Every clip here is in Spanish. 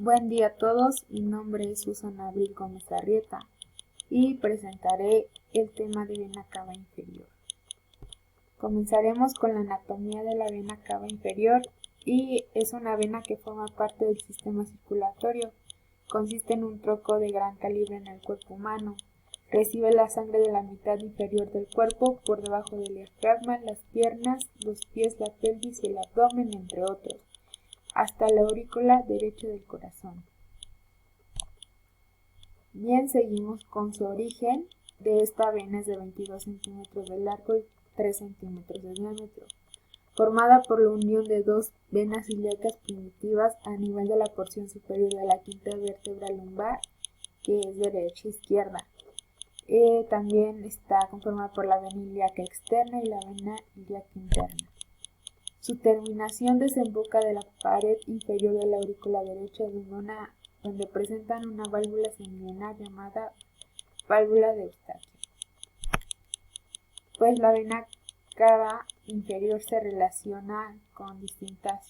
Buen día a todos, mi nombre es Susana Abril Gómez Arrieta y presentaré el tema de vena cava inferior. Comenzaremos con la anatomía de la vena cava inferior y es una vena que forma parte del sistema circulatorio. Consiste en un tronco de gran calibre en el cuerpo humano. Recibe la sangre de la mitad inferior del cuerpo por debajo del diafragma, las piernas, los pies, la pelvis y el abdomen, entre otros, hasta la aurícula derecha del corazón. Bien, seguimos con su origen. De esta vena es de 22 centímetros de largo y 3 centímetros de diámetro, formada por la unión de dos venas ilíacas primitivas a nivel de la porción superior de la quinta vértebra lumbar, que es derecha e izquierda. También está conformada por la vena ilíaca externa y la vena ilíaca interna. Su terminación desemboca de la pared inferior de la aurícula derecha donde presentan una válvula semilunar llamada válvula de Eustaquio. Pues la vena cava inferior se relaciona con distintas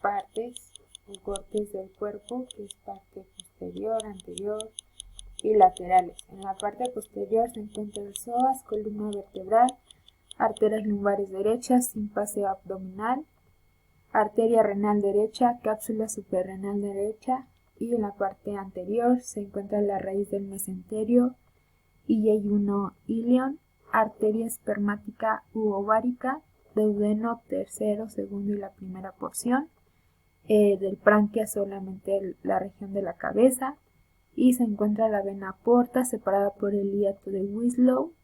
partes o cortes del cuerpo, que es parte posterior, anterior y laterales. En la parte posterior se encuentra el psoas, columna vertebral, arterias lumbares derechas, sin paseo abdominal, arteria renal derecha, cápsula suprarrenal derecha, y en la parte anterior se encuentra la raíz del mesenterio y yeyuno ilion, arteria espermática u ovárica, duodeno tercero, segundo y la primera porción, del branquia solamente la región de la cabeza, y se encuentra la vena porta separada por el hiato de Winslow,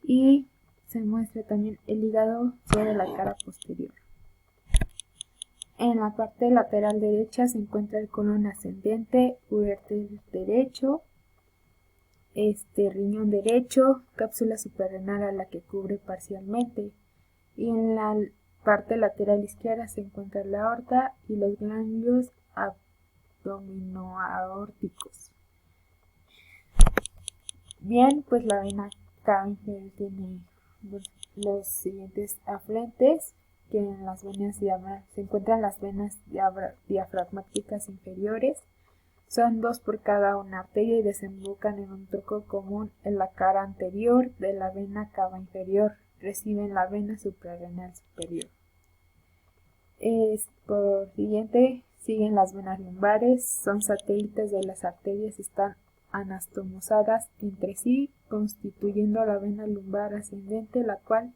y se muestra también el hígado sobre la cara posterior. En la parte lateral derecha se encuentra el colon ascendente, uréter derecho, riñón derecho, cápsula suprarrenal a la que cubre parcialmente, y en la parte lateral izquierda se encuentra la aorta y los ganglios abdominoaórticos. Bien, pues la vena cava inferior tiene los siguientes afluentes, que en las venas se encuentran las venas diafragmáticas inferiores. Son dos por cada una arteria y desembocan en un tronco común en la cara anterior de la vena cava inferior. Reciben la vena suprarrenal superior. Por siguiente, siguen las venas lumbares. Son satélites de las arterias, están anastomosadas entre sí, constituyendo la vena lumbar ascendente, la cual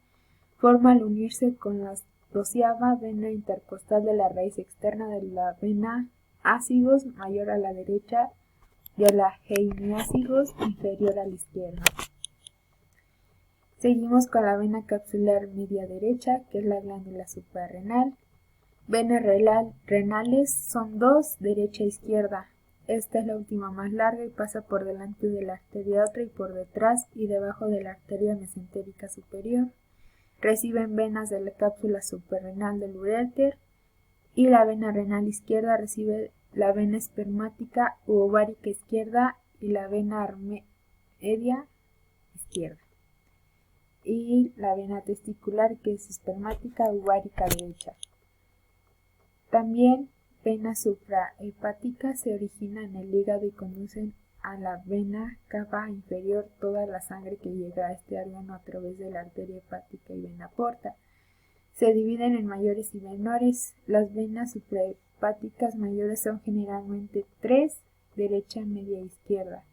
forma al unirse con la 12ª vena intercostal de la raíz externa de la vena ácigos mayor a la derecha y a la hemiácigos inferior a la izquierda. Seguimos con la vena capsular media derecha, que es la glándula suprarrenal. Venas renales son dos, derecha e izquierda. Esta es la última más larga y pasa por delante de la arteria aorta y por detrás y debajo de la arteria mesentérica superior. Reciben venas de la cápsula suprarrenal del uréter, y la vena renal izquierda recibe la vena espermática u ovárica izquierda y la vena armedia izquierda, y la vena testicular, que es espermática u ovárica derecha. También venas suprahepáticas se originan en el hígado y conducen a la vena cava inferior toda la sangre que llega a este órgano a través de la arteria hepática y vena porta. Se dividen en mayores y menores. Las venas suprahepáticas mayores son generalmente 3, derecha, media e izquierda,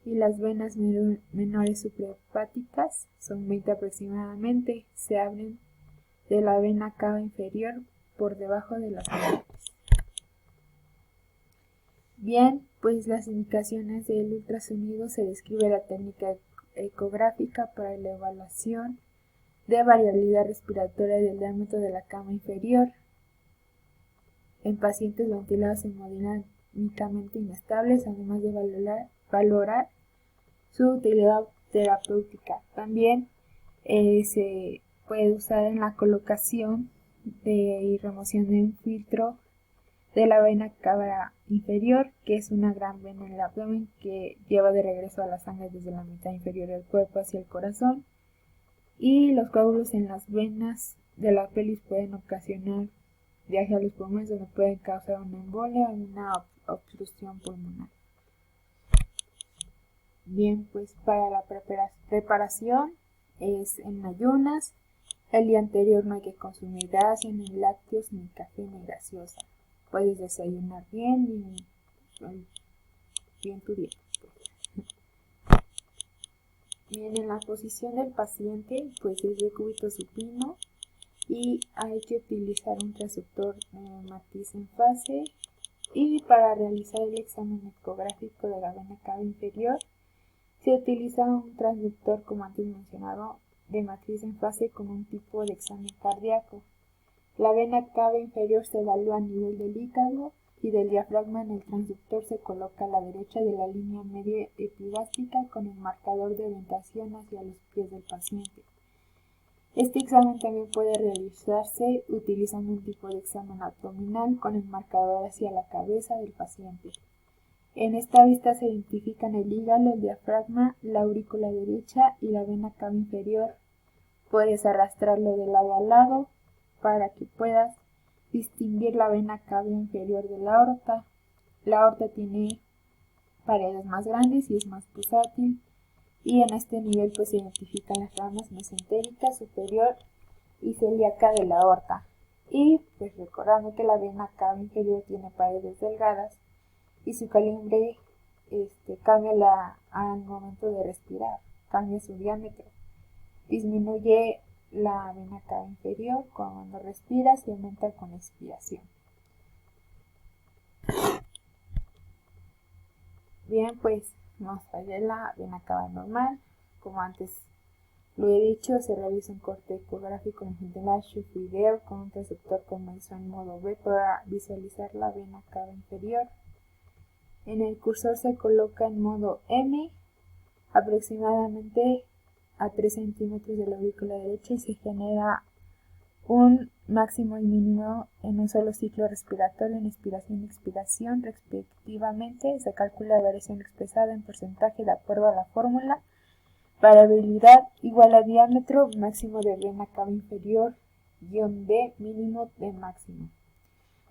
y las venas menores suprahepáticas son 20 aproximadamente. Se abren de la vena cava inferior por debajo de las muñecas. Bien, pues las indicaciones del ultrasonido: se describe la técnica ecográfica para la evaluación de variabilidad respiratoria del diámetro de la cama inferior en pacientes ventilados hemodinámicamente inestables, además de valorar su utilidad terapéutica. También se puede usar en la colocación y remoción de un filtro de la vena cava inferior, que es una gran vena en el abdomen que lleva de regreso a la sangre desde la mitad inferior del cuerpo hacia el corazón, y los coágulos en las venas de la pelvis pueden ocasionar viaje a los pulmones, donde pueden causar una embolia o una obstrucción pulmonar. Bien, pues para la preparación es en ayunas. El día anterior no hay que consumir grasa, ni lácteos, ni café, ni gaseosa. Puedes desayunar bien y bien tu dieta. Bien, en la posición del paciente, pues es de cúbito supino y hay que utilizar un transductor matriz en fase. Y para realizar el examen ecográfico de la vena cava inferior, se utiliza un transductor, como antes mencionado, de matriz en fase con un tipo de examen cardíaco. La vena cava inferior se evalúa a nivel del hígado y del diafragma. En el transductor se coloca a la derecha de la línea media epigástrica con el marcador de orientación hacia los pies del paciente. Este examen también puede realizarse utilizando un tipo de examen abdominal con el marcador hacia la cabeza del paciente. En esta vista se identifican el hígado, el diafragma, la aurícula derecha y la vena cava inferior. Puedes arrastrarlo de lado a lado para que puedas distinguir la vena cava inferior de la aorta. La aorta tiene paredes más grandes y es más pulsátil, y en este nivel pues se identifican las ramas mesentérica, superior y celíaca de la aorta. Y pues recordando que la vena cava inferior tiene paredes delgadas y su calibre cambia al momento de respirar, cambia su diámetro. Disminuye la vena cava inferior cuando respiras y aumenta con expiración. Bien, pues nos falló la vena cava normal. Como antes lo he dicho, se realiza un corte ecográfico longitudinal video con un transductor convencional en modo B para visualizar la vena cava inferior. En el cursor se coloca en modo M, aproximadamente a 3 centímetros de la aurícula derecha, y se genera un máximo y mínimo en un solo ciclo respiratorio, en inspiración y expiración respectivamente. Se calcula la variación expresada en porcentaje de acuerdo a la fórmula. Variabilidad igual a diámetro máximo de vena cava inferior -D mínimo de máximo.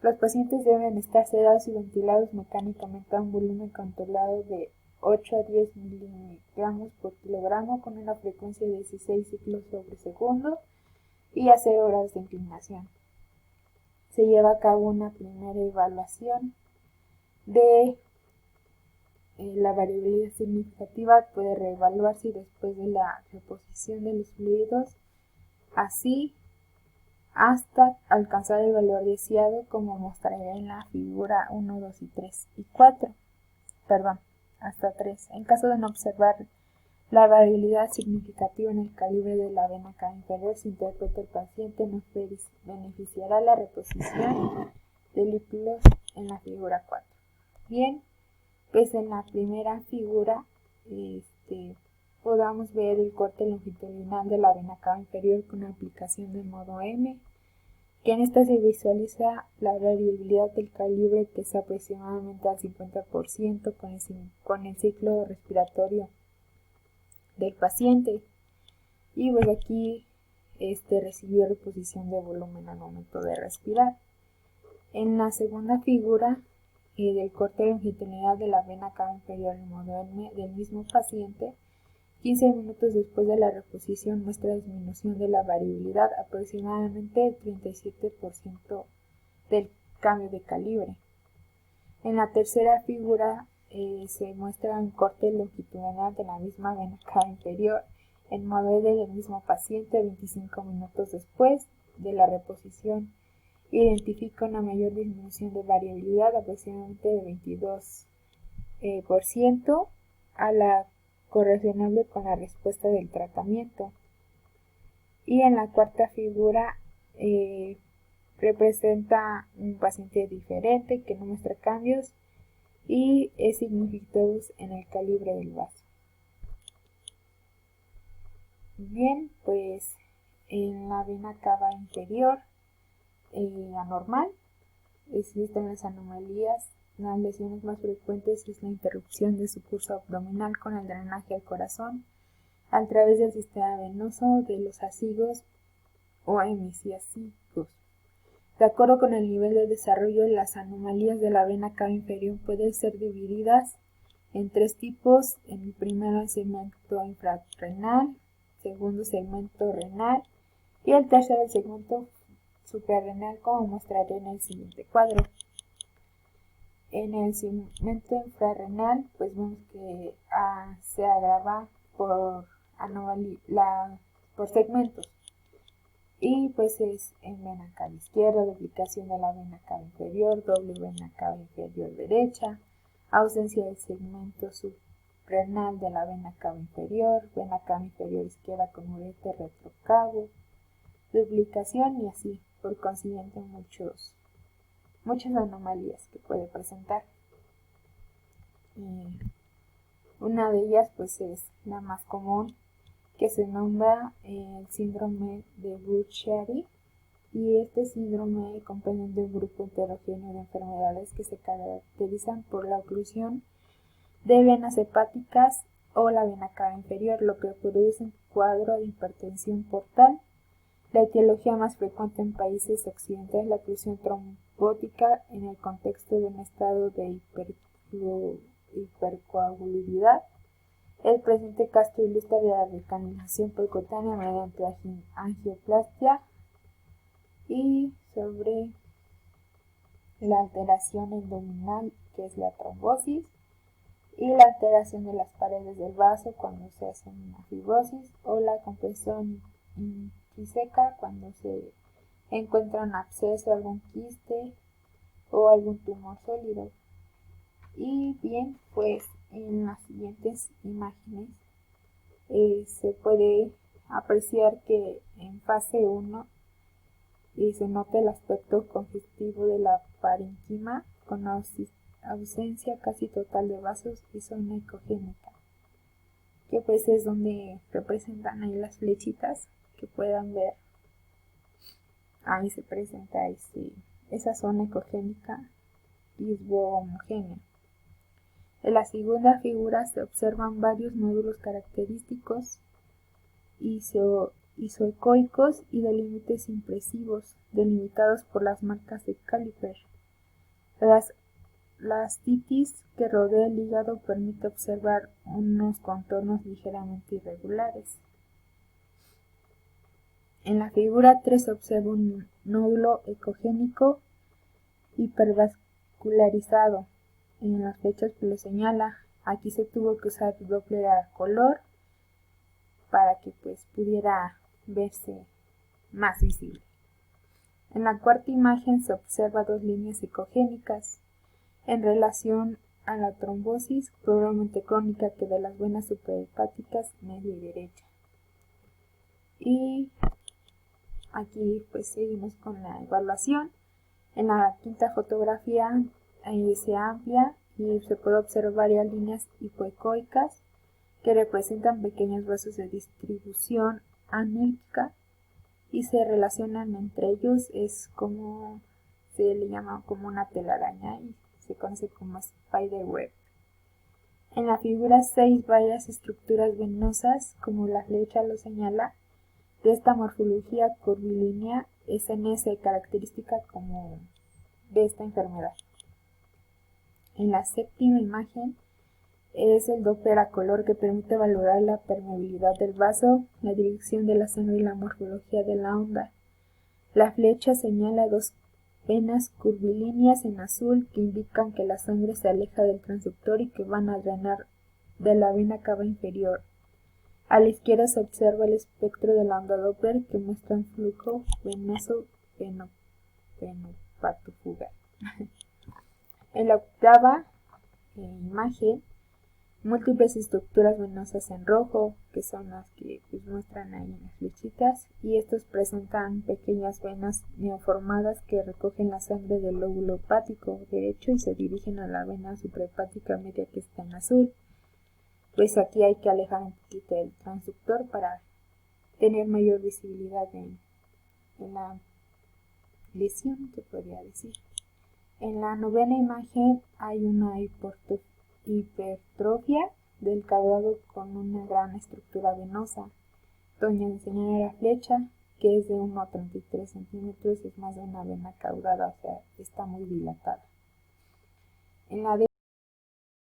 Los pacientes deben estar sedados y ventilados mecánicamente a un volumen controlado de 8 a 10 miligramos por kilogramo con una frecuencia de 16 ciclos sobre segundo y a 0 grados de inclinación. Se lleva a cabo una primera evaluación de la variabilidad significativa. Puede reevaluarse después de la reposición de los fluidos, así hasta alcanzar el valor deseado, como mostraré en la figura 1, 2 y 3 y 4, hasta 3. En caso de no observar la variabilidad significativa en el calibre de la vena cava inferior, se interpreta el paciente no beneficiará la reposición de lípidos en la figura 4. Bien, pues en la primera figura podamos ver el corte longitudinal de la vena cava inferior con aplicación del modo M, que en esta se visualiza la variabilidad del calibre, que es aproximadamente al 50% con el ciclo respiratorio del paciente. Y pues aquí recibió reposición de volumen al momento de respirar. En la segunda figura del corte longitudinal de la vena cava inferior en modo M del mismo paciente, 15 minutos después de la reposición, muestra disminución de la variabilidad, aproximadamente el 37% del cambio de calibre. En la tercera figura se muestra un corte longitudinal de la misma vena cava inferior en modo E del mismo paciente 25 minutos después de la reposición. Identifica una mayor disminución de variabilidad, aproximadamente de 22%, a la correlacionable con la respuesta del tratamiento. Y en la cuarta figura representa un paciente diferente que no muestra cambios y es significativo en el calibre del vaso. Bien, pues en la vena cava inferior anormal existen las anomalías. Las lesiones más frecuentes es la interrupción de su curso abdominal con el drenaje al corazón a través del sistema venoso de los hacigos o hemiciáticos. De acuerdo con el nivel de desarrollo, las anomalías de la vena cava inferior pueden ser divididas en 3 tipos. En el primero, el segmento infrarrenal, segundo segmento renal y el tercero, el segmento suprarrenal, como mostraré en el siguiente cuadro. En el segmento infrarrenal, pues vemos que se agrava por segmentos. Y pues es en vena cava izquierda, duplicación de la vena cava inferior, doble vena cava inferior derecha, ausencia del segmento subrenal de la vena cava inferior izquierda con murete retrocavo, duplicación y así, por consiguiente muchas anomalías que puede presentar. Una de ellas pues es la más común, que se nombra el síndrome de Budd-Chiari, y este síndrome comprende un grupo heterogéneo de enfermedades que se caracterizan por la oclusión de venas hepáticas o la vena cava inferior, lo que produce un cuadro de hipertensión portal. La etiología más frecuente en países occidentales es la oclusión trombótica en el contexto de un estado de hipercoagulabilidad. El presente caso ilustra la recanización percutánea mediante angioplastia y sobre la alteración abdominal, que es la trombosis, y la alteración de las paredes del vaso cuando se hace una fibrosis, o la compresión intrínseca cuando se encuentra un absceso, algún quiste o algún tumor sólido. Y bien, pues en las siguientes imágenes se puede apreciar que en fase 1 se nota el aspecto congestivo de la parénquima con ausencia casi total de vasos y zona ecogénica, que pues es donde representan ahí las flechitas que puedan ver. Ahí se presenta esa zona ecogénica lisbo-homogénea. En la segunda figura se observan varios nódulos característicos isoecoicos y de límites impresivos, delimitados por las marcas de Kaliper. La ascitis que rodea el hígado permite observar unos contornos ligeramente irregulares. En la figura 3 se observa un nódulo ecogénico hipervascularizado. En las flechas lo señala. Aquí se tuvo que usar Doppler a color para que pues pudiera verse más visible. En la cuarta imagen se observa 2 líneas ecogénicas en relación a la trombosis probablemente crónica que de las venas suprahepáticas media y derecha. Y aquí pues seguimos con la evaluación. En la quinta fotografía se amplia y se puede observar varias líneas hipoecoicas que representan pequeños vasos de distribución anérgica y se relacionan entre ellos. Es como se le llama como una telaraña y se conoce como spiderweb. En la figura 6 varias estructuras venosas, como la flecha lo señala, de esta morfología curvilínea SNS característica como de esta enfermedad. En la séptima imagen es el Doppler a color que permite valorar la permeabilidad del vaso, la dirección de la sangre y la morfología de la onda. La flecha señala 2 venas curvilíneas en azul que indican que la sangre se aleja del transductor y que van a drenar de la vena cava inferior. A la izquierda se observa el espectro de la onda Doppler que muestra un flujo venoso venopatofugal. En la octava imagen, múltiples estructuras venosas en rojo, que son las que pues muestran ahí en las flechitas, y estos presentan pequeñas venas neoformadas que recogen la sangre del lóbulo hepático derecho y se dirigen a la vena suprahepática media que está en azul. Pues aquí hay que alejar un poquito el transductor para tener mayor visibilidad en la lesión, que podría decir. En la novena imagen hay una hipertrofia del caudado con una gran estructura venosa, donde señala la flecha que es de 1,33 centímetros, es más de una vena caudada, o sea, está muy dilatada. En la